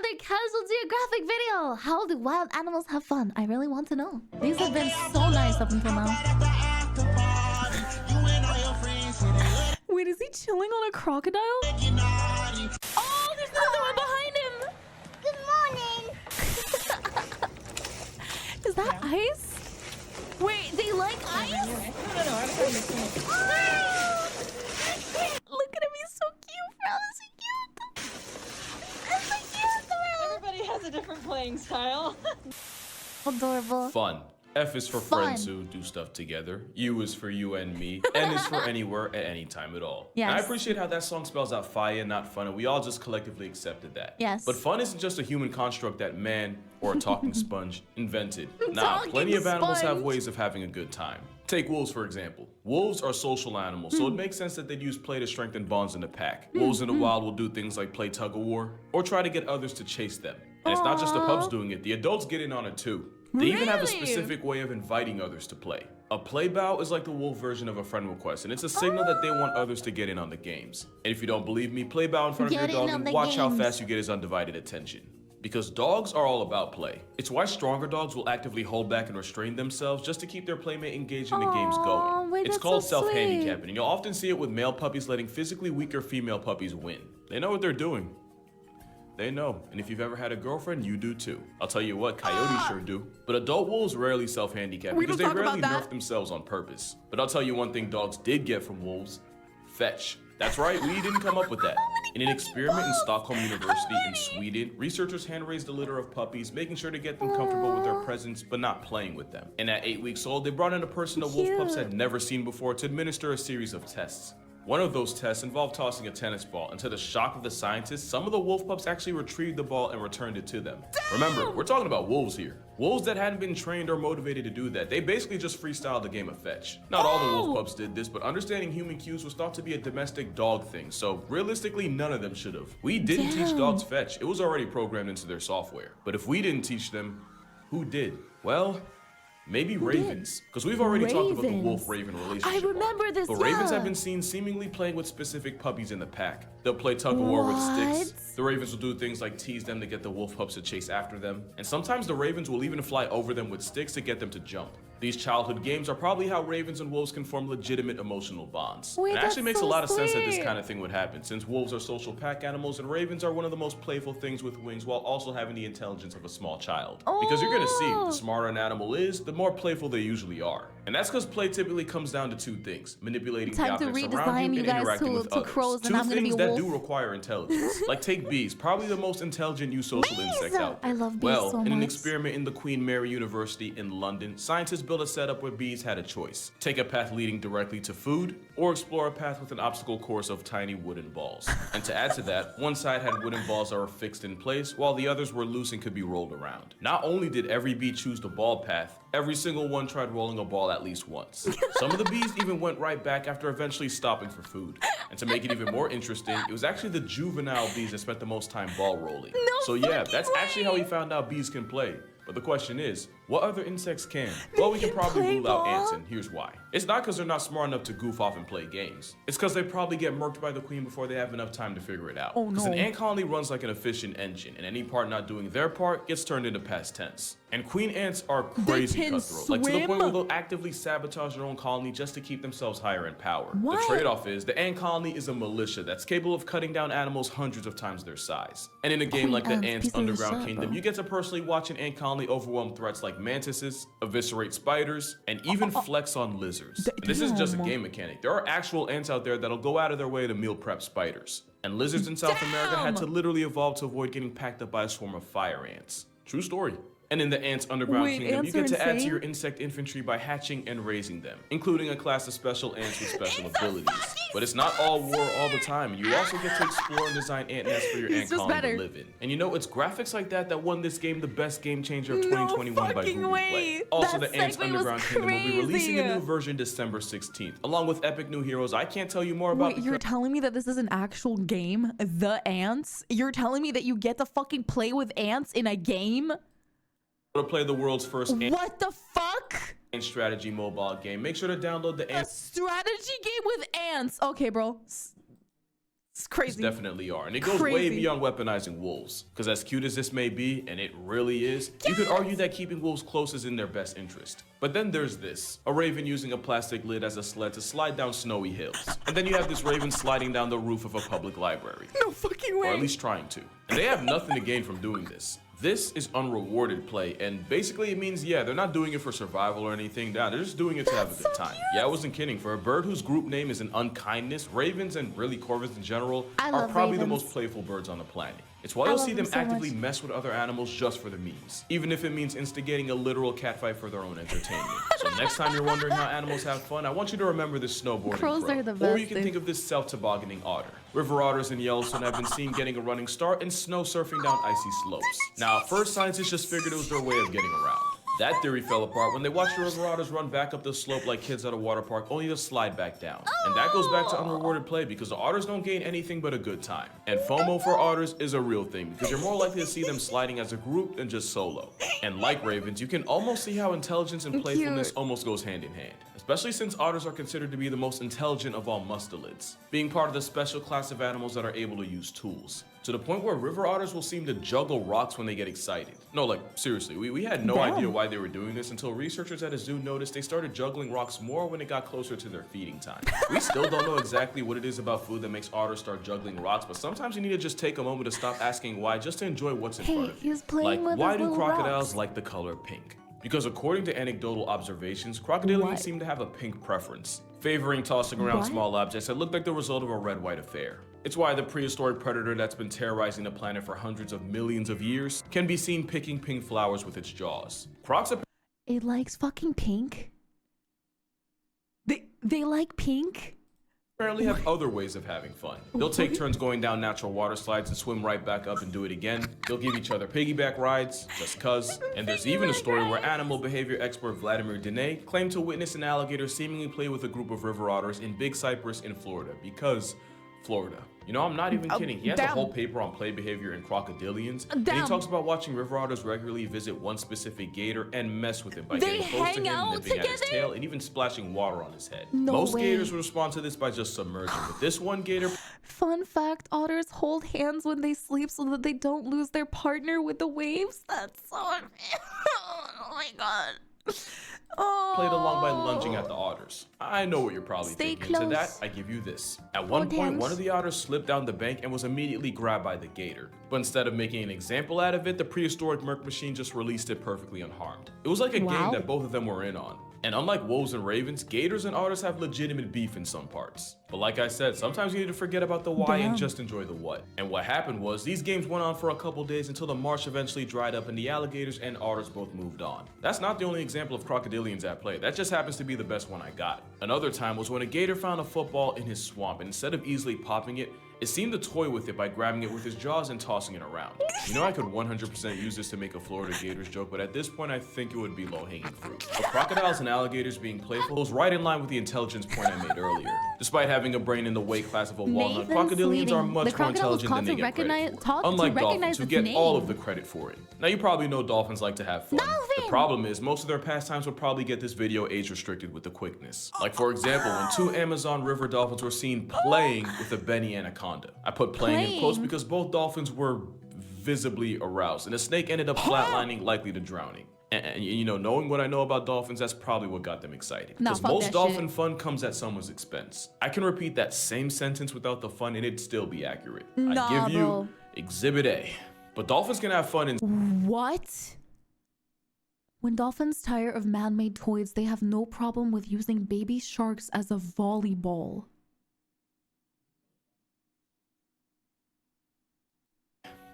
another Casual Geographic video. How do wild animals have fun? I really want to know. These have been so nice up until now. Wait, is he chilling on a crocodile? Oh, there's another one behind him. Good morning. Is that ice? Wait, they like ice? No, I was trying to see. Look at him, he's so cute, bro. Is he cute? Everybody has a different playing style. Adorable. Fun. F is for Fun. friends who do stuff together. U is for you and me. N is for anywhere at any time at all. Yes. And I appreciate how that song spells out fire, not fun, and we all just collectively accepted that. Yes. But fun isn't just a human construct that man or a talking sponge invented. Nah, Talking plenty of animals have sponge. ways of having a good time. Take wolves, for example. Wolves are social animals, so it makes sense that they'd use play to strengthen bonds in the pack. Wolves in the wild will do things like play tug-of-war or try to get others to chase them. And it's not just the pups doing it, the adults get in on it too. They even have a Really? specific way of inviting others to play. A play bow is like the wolf version of a friend request, and it's a signal that they want others to get in on the games. And if you don't believe me, play bow in front Get of your in dog on and the watch how games. fast you get his undivided attention. Because dogs are all about play. It's why stronger dogs will actively hold back and restrain themselves just to keep their playmate engaged in the games going. wait, It's that's called so sweet. self-handicapping, and you'll often see it with male puppies letting physically weaker female puppies win. They know what they're doing. They know, and if you've ever had a girlfriend, you do too. I'll tell you what, coyotes sure do. But adult wolves rarely self-handicap We because don't they talk rarely about that. nerf themselves on purpose. But I'll tell you one thing dogs did get from wolves: fetch. That's right, we didn't come up with that. In an experiment in Stockholm University in Sweden, researchers hand-raised a litter of puppies, making sure to get them comfortable with their presence, but not playing with them. And at 8 weeks old, they brought in a person the wolf pups had never seen before to administer a series of tests. One of those tests involved tossing a tennis ball, and to the shock of the scientists, some of the wolf pups actually retrieved the ball and returned it to them. Remember, we're talking about wolves here. Wolves that hadn't been trained or motivated to do that. They basically just freestyled the game of fetch. Not all the wolf pups did this, but understanding human cues was thought to be a domestic dog thing, so realistically, none of them should have. We didn't teach dogs fetch. It was already programmed into their software. But if we didn't teach them, who did? Well, maybe ravens, because we've already talked about the wolf-raven relationship. I remember this, But ravens yeah. have been seen seemingly playing with specific puppies in the pack. They'll play tug-of-war with sticks. What? The ravens will do things like tease them to get the wolf pups to chase after them. And sometimes the ravens will even fly over them with sticks to get them to jump. These childhood games are probably how ravens and wolves can form legitimate emotional bonds. Wait, And it actually that's makes so a lot of sense that this sweet. kind of thing would happen, since wolves are social pack animals and ravens are one of the most playful things with wings while also having the intelligence of a small child. Because you're gonna see, the smarter an animal is, the more playful they usually are. And that's because play typically comes down to two things: manipulating the Time to objects around redesign you you and guys interacting to- with to others. crows, and Two I'm gonna be things a that wolf. do require intelligence. Like take bees, probably the most intelligent social insect out there. I love bees well, so in an much. experiment in the Queen Mary University in London, scientists built a setup where bees had a choice: take a path leading directly to food, or explore a path with an obstacle course of tiny wooden balls. And to add to that, one side had wooden balls that were fixed in place, while the others were loose and could be rolled around. Not only did every bee choose the ball path, every single one tried rolling a ball at least once. Some of the bees even went right back after eventually stopping for food. And to make it even more interesting, it was actually the juvenile bees that spent the most time ball rolling. So yeah, that's actually how he found out bees can play. But the question is, what other insects can? Well, we can probably play rule out ants, ball? and here's why. It's not because they're not smart enough to goof off and play games. It's because they probably get murked by the queen before they have enough time to figure it out. Oh, Because no. an ant colony runs like an efficient engine, and any part not doing their part gets turned into past tense. And queen ants are crazy can cutthroat, like to the point swim? where they'll actively sabotage their own colony just to keep themselves higher in power. What? The trade-off is the ant colony is a militia that's capable of cutting down animals hundreds of times their size. And in a game Queen like the ants, Ants piece of Underground shit, Kingdom, bro. you get to personally watch an ant colony overwhelm threats like mantises, eviscerate spiders, and even flex on lizards. And this isn't just a Damn. game mechanic. There are actual ants out there that'll go out of their way to meal prep spiders. And lizards in South America had to Damn. literally evolve to avoid getting packed up by a swarm of fire ants. True story. And in the Ants Underground Wait, Kingdom, you ants get are to add to insane? your insect infantry by hatching and raising them, including a class of special ants with special abilities. But it's not all war all the time, and you also get to explore and design ant nests for your He's ant just colony better. to live in. And you know, it's graphics like that that won this game the best game changer of No 2021 by fucking Google way. Play. Also, That the Ants segue was Underground Kingdom will be releasing a crazy. new version December 16th, along with epic new heroes I can't tell you more about Wait, you're telling me that this is an actual game? The Ants? You're telling me that you get to fucking play with ants in a game? to play the world's first What the fuck? ant strategy mobile game. Make sure to download the A Ants strategy game with ants. Okay, bro. It's crazy. Definitely are. And it goes way beyond weaponizing wolves. Because as cute as this may be, and it really is, you could argue that keeping wolves close is in their best interest. But then there's this. A raven using a plastic lid as a sled to slide down snowy hills. And then you have this raven sliding down the roof of a public library. No fucking way. Or at least trying to. And they have nothing to gain from doing this. This is unrewarded play, and basically it means, yeah, they're not doing it for survival or anything. They're just doing it to have a good time. Yeah, I wasn't kidding. For a bird whose group name is an unkindness, ravens and really corvids in general are probably the most playful birds on the planet. It's why you'll see them actively mess with other animals just for the memes, even if it means instigating a literal catfight for their own entertainment. So next time you're wondering how animals have fun, I want you to remember this snowboarding Crows pro. are the Or best, you can dude. think of this self-tobogganing otter. River otters in Yellowstone have been seen getting a running start and snow surfing down icy slopes. Now, at first scientists just figured it was their way of getting around. That theory fell apart when they watched the river otters run back up the slope like kids at a water park, only to slide back down. And that goes back to unrewarded play because the otters don't gain anything but a good time. And FOMO for otters is a real thing because you're more likely to see them sliding as a group than just solo. And like ravens, you can almost see how intelligence and playfulness almost goes hand in hand. Especially since otters are considered to be the most intelligent of all mustelids, being part of the special class of animals that are able to use tools. To the point where river otters will seem to juggle rocks when they get excited. No, like, seriously, we had no idea why they were doing this until researchers at a zoo noticed they started juggling rocks more when it got closer to their feeding time. We still don't know exactly what it is about food that makes otters start juggling rocks, but sometimes you need to just take a moment to stop asking why just to enjoy what's in front of you. Like, why do crocodiles like the color pink? Because according to anecdotal observations, crocodilians seem to have a pink preference, favoring tossing around small objects that look like the result of a red-white affair. It's why the prehistoric predator that's been terrorizing the planet for hundreds of millions of years can be seen picking pink flowers with its jaws. Crocs It likes fucking pink? They like pink? apparently have other ways of having fun. They'll take turns going down natural water slides and swim right back up and do it again. They'll give each other piggyback rides, just cuz. And there's even a story where animal behavior expert Vladimir Dene claimed to witness an alligator seemingly play with a group of river otters in Big Cypress in Florida because Florida. You know, I'm not even kidding. He has a whole paper on play behavior in crocodilians. And he talks about watching river otters regularly visit one specific gator and mess with him by getting close to him, nipping at his tail, and even splashing water on his head. Most gators respond to this by just submerging, but this one gator... Fun fact, otters hold hands when they sleep so that they don't lose their partner with the waves. That's so... Oh my god. Oh. Played along by lunging at the otters. I know what you're probably thinking. To that, I give you this. At one point, one of the otters slipped down the bank and was immediately grabbed by the gator. But instead of making an example out of it, the prehistoric Merc machine just released it perfectly unharmed. It was like a game that both of them were in on. And unlike wolves and ravens, gators and otters have legitimate beef in some parts. But like I said, sometimes you need to forget about the why and just enjoy the what. And what happened was, these games went on for a couple days until the marsh eventually dried up and the alligators and otters both moved on. That's not the only example of crocodilians at play. That just happens to be the best one I got. Another time was when a gator found a football in his swamp, and instead of easily popping it, it seemed to toy with it by grabbing it with his jaws and tossing it around. You know, I could 100% use this to make a Florida Gators joke, but at this point I think it would be low-hanging fruit. But crocodiles and alligators being playful goes right in line with the intelligence point I made earlier. Despite having a brain in the weight class of a walnut, crocodilians are much more intelligent than they get credit for. Unlike dolphins, who get all of the credit for it. Now you probably know dolphins like to have fun. The problem is, most of their pastimes would probably get this video age restricted with the quickness. Like for example, when two Amazon river dolphins were seen playing with a Benny anaconda. I put playing in quotes because both dolphins were visibly aroused, and the snake ended up flatlining, likely to drowning. And you know, knowing what I know about dolphins, that's probably what got them excited. Because most dolphin fun comes at someone's expense. I can repeat that same sentence without the fun and it'd still be accurate. I give you Exhibit A. But dolphins can have fun in... What? When dolphins tire of man-made toys, they have no problem with using baby sharks as a volleyball.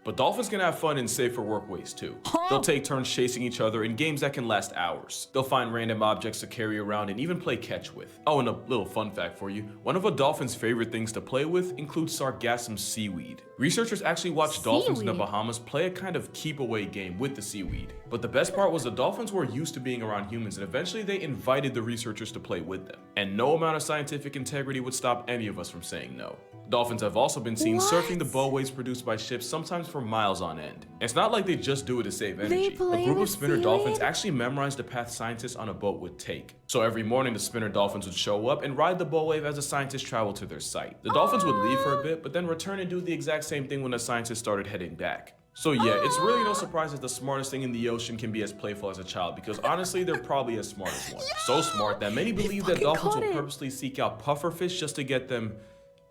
But dolphins can have fun in safer work ways too. They'll take turns chasing each other in games that can last hours. They'll find random objects to carry around and even play catch with. Oh, and a little fun fact for you. One of a dolphin's favorite things to play with includes sargassum seaweed. Researchers actually watched dolphins in the Bahamas play a kind of keep away game with the seaweed. But the best part was the dolphins were used to being around humans, and eventually they invited the researchers to play with them. And no amount of scientific integrity would stop any of us from saying no. Dolphins have also been seen surfing the bow waves produced by ships, sometimes for for miles on end. It's not like they just do it to save energy. A play group of with spinner dolphins seaweed? actually memorized the path scientists on a boat would take. So every morning the spinner dolphins would show up and ride the boat wave as the scientists traveled to their site. The dolphins would leave for a bit, but then return and do the exact same thing when the scientists started heading back. So yeah, it's really no surprise that the smartest thing in the ocean can be as playful as a child, because honestly, they're probably as smart as one. So smart that many believe that fucking dolphins caught will it. purposely seek out pufferfish just to get them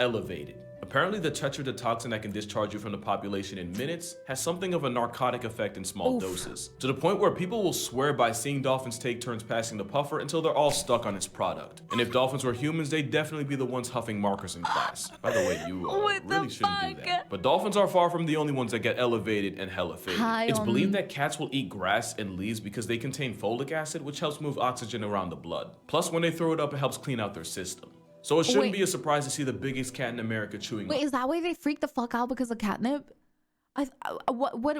elevated. Apparently, the tetrodotoxin that can discharge you from the population in minutes has something of a narcotic effect in small doses, to the point where people will swear by seeing dolphins take turns passing the puffer until they're all stuck on its product. And if dolphins were humans, they'd definitely be the ones huffing markers in class. By the way, you What the really shouldn't do fuck? that. But dolphins are far from the only ones that get elevated and hella faded. Hi, It's believed that cats will eat grass and leaves because they contain folic acid, which helps move oxygen around the blood. Plus, when they throw it up, it helps clean out their system. So it shouldn't Wait. be a surprise to see the biggest cat in America chewing Wait, is that why they freak the fuck out because of catnip? What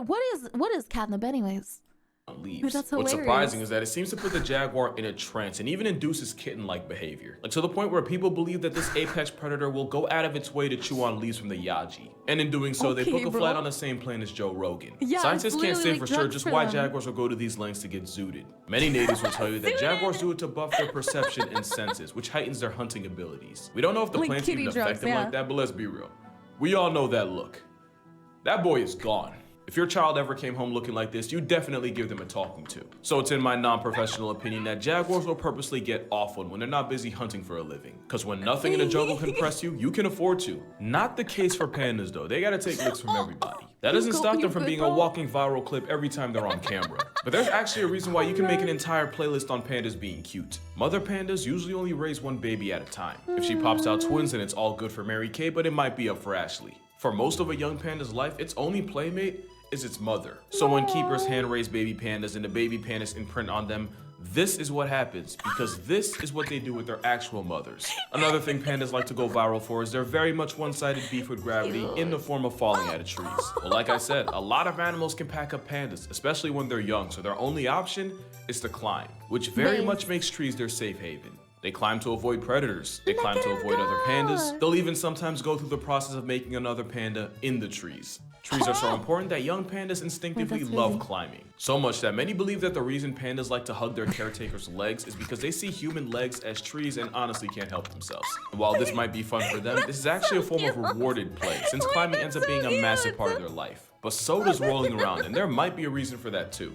is catnip anyways? on leaves. That's What's hilarious. surprising is that it seems to put the jaguar in a trance and even induces kitten-like behavior. Like to the point where people believe that this apex predator will go out of its way to chew on leaves from the yaji. And in doing so, they Okay, book a bro. flight on the same plane as Joe Rogan. Yeah, Scientists it's can't say literally for like sure drugs just for why them. jaguars will go to these lengths to get zooted. Many natives will tell you that jaguars do it to buff their perception and senses, which heightens their hunting abilities. We don't know if the Like plants kitty even affect drugs, them yeah. like that, but let's be real. We all know that look. That boy is gone. If your child ever came home looking like this, you definitely give them a talking to. So it's in my non-professional opinion that jaguars will purposely get off one when they're not busy hunting for a living. Cause when nothing in the jungle can press you, you can afford to. Not the case for pandas though. They gotta take licks from everybody. That doesn't stop them from being a walking viral clip every time they're on camera. But there's actually a reason why you can make an entire playlist on pandas being cute. Mother pandas usually only raise one baby at a time. If she pops out twins, then it's all good for Mary Kay, but it might be up for Ashley. For most of a young panda's life, its only playmate is its mother. So when keepers hand raise baby pandas and the baby pandas imprint on them, this is what happens because this is what they do with their actual mothers. Another thing pandas like to go viral for is their very much one-sided beef with gravity in the form of falling out of trees. Well, like I said, a lot of animals can pack up pandas, especially when they're young, so their only option is to climb, which very much makes trees their safe haven. They climb to avoid predators. They climb to avoid other pandas. They'll even sometimes go through the process of making another panda in the trees. Trees are so important that young pandas instinctively love climbing. So much that many believe that the reason pandas like to hug their caretakers' legs is because they see human legs as trees and honestly can't help themselves. And while this might be fun for them, this is actually a form of rewarded play, since climbing ends up being a massive part of their life. But so does rolling around, and there might be a reason for that too.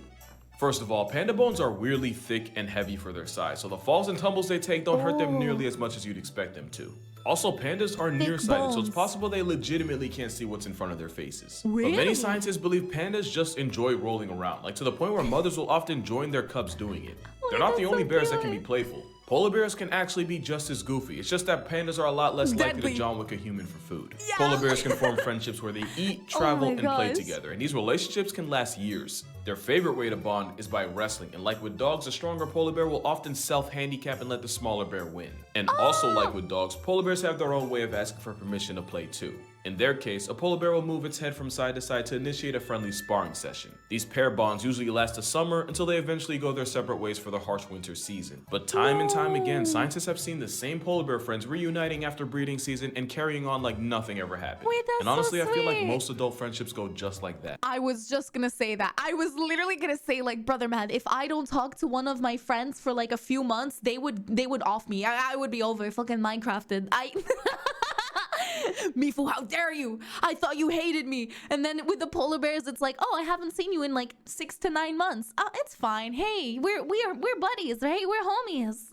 First of all, panda bones are weirdly thick and heavy for their size, so the falls and tumbles they take don't hurt them nearly as much as you'd expect them to. Also, pandas are nearsighted, so it's possible they legitimately can't see what's in front of their faces. But many scientists believe pandas just enjoy rolling around, like to the point where mothers will often join their cubs doing it. They're not the only bears that can be playful. Polar bears can actually be just as goofy. It's just that pandas are a lot less likely to John Wick a human for food. Polar bears can form friendships where they eat, travel, and play together, and these relationships can last years. Their favorite way to bond is by wrestling, and like with dogs, a stronger polar bear will often self-handicap and let the smaller bear win. And also like with dogs, polar bears have their own way of asking for permission to play too. In their case, a polar bear will move its head from side to side to initiate a friendly sparring session. These pair bonds usually last a summer until they eventually go their separate ways for the harsh winter season. But time and time again, scientists have seen the same polar bear friends reuniting after breeding season and carrying on like nothing ever happened. Wait, that's and honestly, so I feel like sweet. most adult friendships go just like that. I was just gonna say that. I was literally gonna say, like, brother man, if I don't talk to one of my friends for like a few months, they would off me. I would be over fucking Minecrafted. Mifu, how dare you? I thought you hated me. And then with the polar bears, it's like, oh, I haven't seen you in like 6 to 9 months. It's fine. Hey, we're buddies, right? We're homies.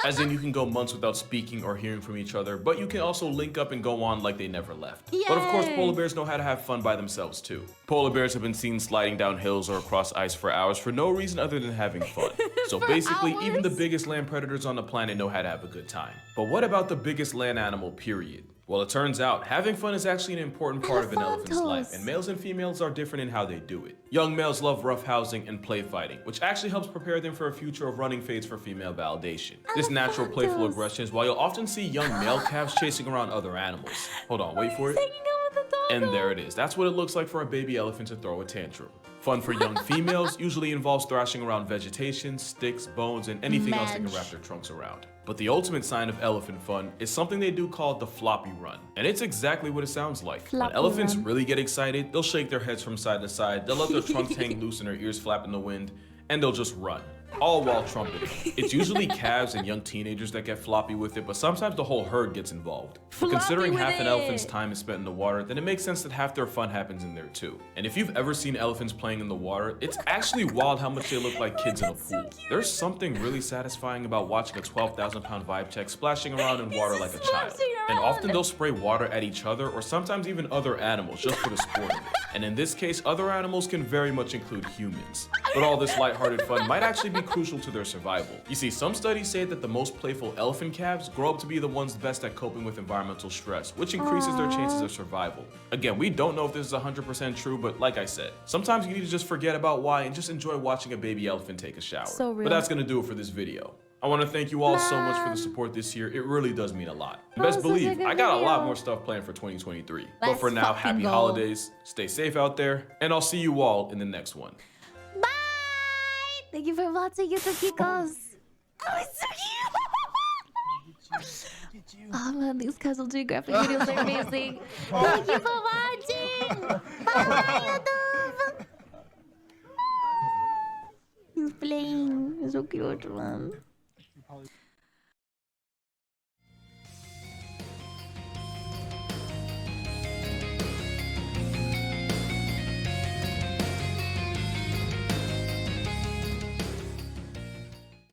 As in, you can go months without speaking or hearing from each other, but you can also link up and go on like they never left. But of course, polar bears know how to have fun by themselves too. Polar bears have been seen sliding down hills or across ice for hours for no reason other than having fun. So basically, even the biggest land predators on the planet know how to have a good time. But what about the biggest land animal, period? Well, it turns out having fun is actually an important part of an elephant's life, and males and females are different in how they do it. Young males love rough housing and play fighting, which actually helps prepare them for a future of running fades for female validation. This natural playful aggression is why you'll often see young male calves chasing around other animals. Hold on, wait for it. And there it is. That's what it looks like for a baby elephant to throw a tantrum. Fun for young females usually involves thrashing around vegetation, sticks, bones, and anything else they can wrap their trunks around. But the ultimate sign of elephant fun is something they do called the floppy run. And it's exactly what it sounds like. When elephants really get excited, they'll shake their heads from side to side, they'll let their trunks hang loose and their ears flap in the wind, and they'll just run. All while trumpeting. It's usually calves and young teenagers that get floppy with it, but sometimes the whole herd gets involved. But considering half an elephant's time is spent in the water, then it makes sense that half their fun happens in there too. And if you've ever seen elephants playing in the water, it's actually wild how much they look like kids in a pool. There's something really satisfying about watching a 12,000-pound vibe check splashing around in water like a child. And often they'll spray water at each other or sometimes even other animals just for the sport of it. And in this case, other animals can very much include humans. But all this lighthearted fun might actually be crucial to their survival. You see, some studies say that the most playful elephant calves grow up to be the ones best at coping with environmental stress, which increases their chances of survival. Again, we don't know if this is 100% true, but like I said, sometimes you need to just forget about why and just enjoy watching a baby elephant take a shower. So real. But that's gonna do it for this video. I want to thank you all so much for the support this year. It really does mean a lot. And best believe, I got a lot more stuff planned for 2023. But for now, happy holidays, stay safe out there, and I'll see you all in the next one. Bye! Thank you for watching, YouTube Kikos. Oh, it's so cute! Oh man, these Casual Geographic videos are amazing. Thank you for watching! Bye, YouTube! He's playing. He's so cute, man.